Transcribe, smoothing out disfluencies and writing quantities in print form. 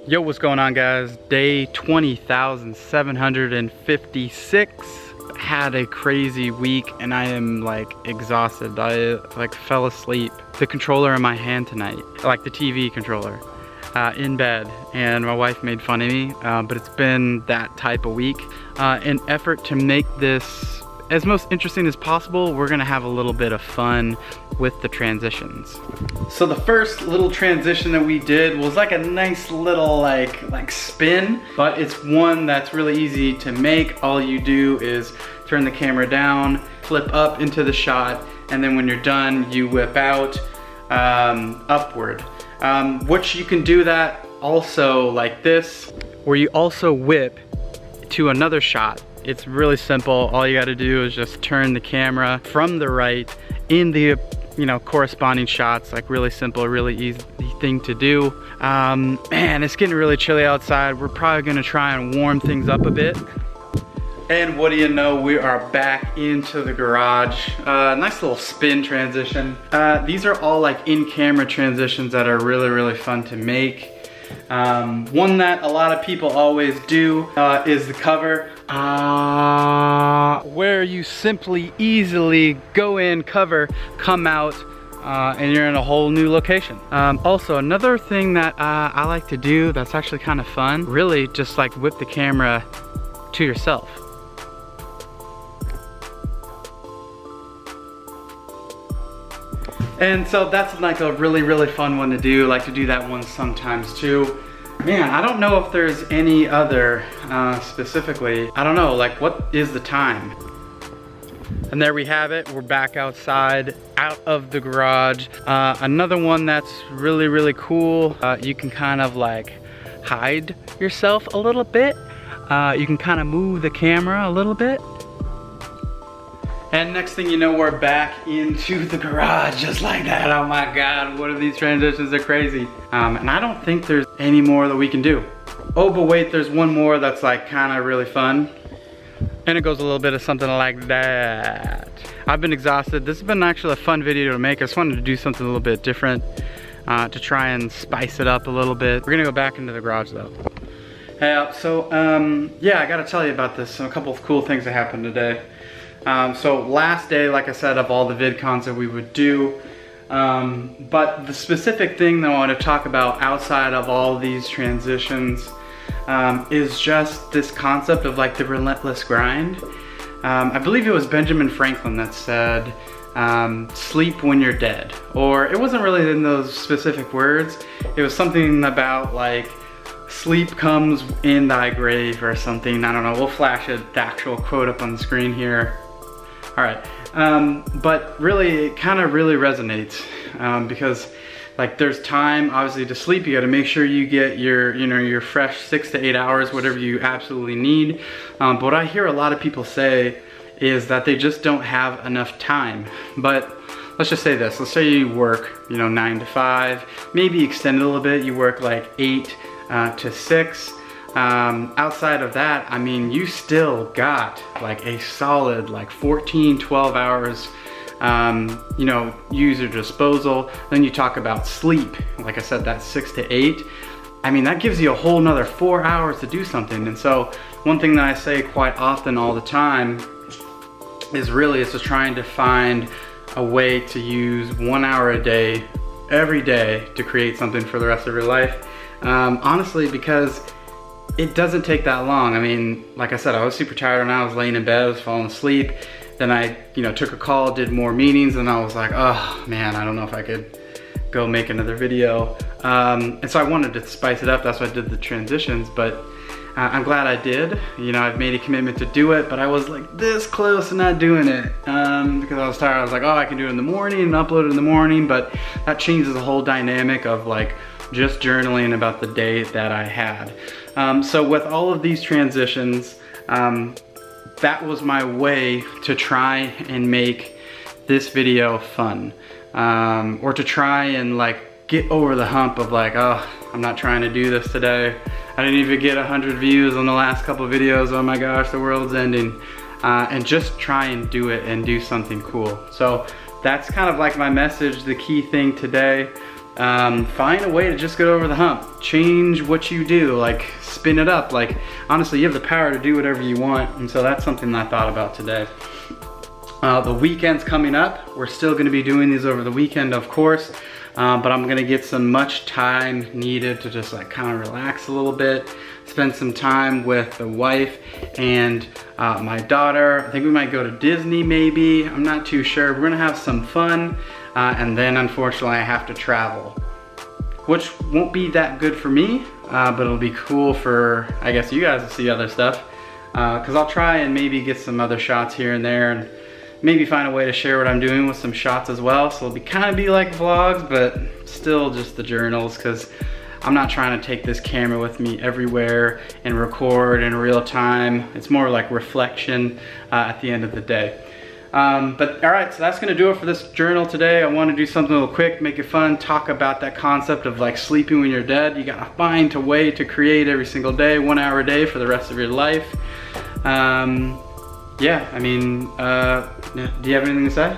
Yo, what's going on, guys? Day 20,756. Had a crazy week and I am like exhausted. I like fell asleep. The controller in my hand tonight, like the TV controller, in bed, and my wife made fun of me, but it's been that type of week. In effort to make this as most interesting as possible, we're gonna have a little bit of fun with the transitions. So the first little transition that we did was like a nice little like spin, but it's one that's really easy to make. All you do is turn the camera down, flip up into the shot, and then when you're done, you whip out upward. Which you can do that also like this, where you also whip to another shot. It's really simple. All you gotta do is just turn the camera from the right in the corresponding shots. Like really simple, really easy thing to do. Man, it's getting really chilly outside. We're probably gonna try and warm things up a bit. And what do you know, we are back into the garage. Nice little spin transition. These are all like in-camera transitions that are really, really fun to make. One that a lot of people always do is the cover, where you simply easily go in, cover, come out, and you're in a whole new location. Also, another thing that I like to do that's actually kind of fun, really just like whip the camera to yourself. And so that's like a really, really fun one to do. I like to do that one sometimes too. Man, I don't know if there's any other specifically. I don't know, like what is the time? And there we have it. We're back outside, out of the garage. Another one that's really, really cool. You can kind of like hide yourself a little bit. You can kind of move the camera a little bit. And next thing you know, we're back into the garage just like that. Oh my God, what are these transitions? They're crazy. And I don't think there's any more that we can do. Oh, but wait, there's one more that's like kind of really fun. And it goes a little bit of something like that. I've been exhausted. This has been actually a fun video to make. I just wanted to do something a little bit different to try and spice it up a little bit. We're gonna go back into the garage though. Yeah, I gotta tell you about this. A couple of cool things that happened today. So last day, like I said, of all the VidCons that we would do, but the specific thing that I want to talk about outside of all these transitions is just this concept of like the relentless grind. I believe it was Benjamin Franklin that said, sleep when you're dead. Or it wasn't really in those specific words. It was something about like, sleep comes in thy grave or something. I don't know, we'll flash the actual quote up on the screen here. All right, but really, it kind of really resonates because like there's time obviously to sleep. You got to make sure you get your fresh 6 to 8 hours, whatever you absolutely need. But what I hear a lot of people say is that they just don't have enough time. But let's just say this, let's say you work 9 to 5, maybe extend it a little bit, you work like 8 to 6. Outside of that, I mean, you still got like a solid like 14, 12 hours, use your disposal. Then you talk about sleep, like I said, that's 6 to 8. I mean, that gives you a whole nother 4 hours to do something. And so one thing that I say quite often all the time is really just trying to find a way to use 1 hour a day, every day, to create something for the rest of your life. Honestly, because it doesn't take that long. I mean, like I said, I was super tired and I was laying in bed, I was falling asleep. Then I, took a call, did more meetings, and I was like, oh man, I don't know if I could go make another video. And so I wanted to spice it up, that's why I did the transitions, but I'm glad I did. I've made a commitment to do it, but I was like this close to not doing it because I was tired. I was like, oh, I can do it in the morning and upload it in the morning, but that changes the whole dynamic of like just journaling about the day that I had. So with all of these transitions, that was my way to try and make this video fun. Or to try and like get over the hump of like, oh, I'm not trying to do this today. I didn't even get 100 views on the last couple videos. Oh my gosh, the world's ending. And just try and do it and do something cool. So that's kind of like my message, the key thing today. find a way to just get over the hump. Change what you do, like spin it up. Like honestly, you have the power to do whatever you want, and so that's something that I thought about today. The weekend's coming up. We're still gonna be doing these over the weekend, of course, but I'm gonna get some much time needed to just like kind of relax a little bit, spend some time with the wife and my daughter. I think we might go to Disney maybe, I'm not too sure. We're gonna have some fun, and then unfortunately I have to travel, which won't be that good for me, but it'll be cool for, I guess, you guys to see other stuff, because I'll try and maybe get some other shots here and there, and maybe find a way to share what I'm doing with some shots as well. So it'll be kind of be like vlogs, but still just the journals, because I'm not trying to take this camera with me everywhere and record in real time. It's more like reflection at the end of the day. But all right, so that's gonna do it for this journal today. I wanna do something a little quick, make it fun, talk about that concept of like sleeping when you're dead. You gotta find a way to create every single day, 1 hour a day for the rest of your life. Yeah, I mean, do you have anything to say?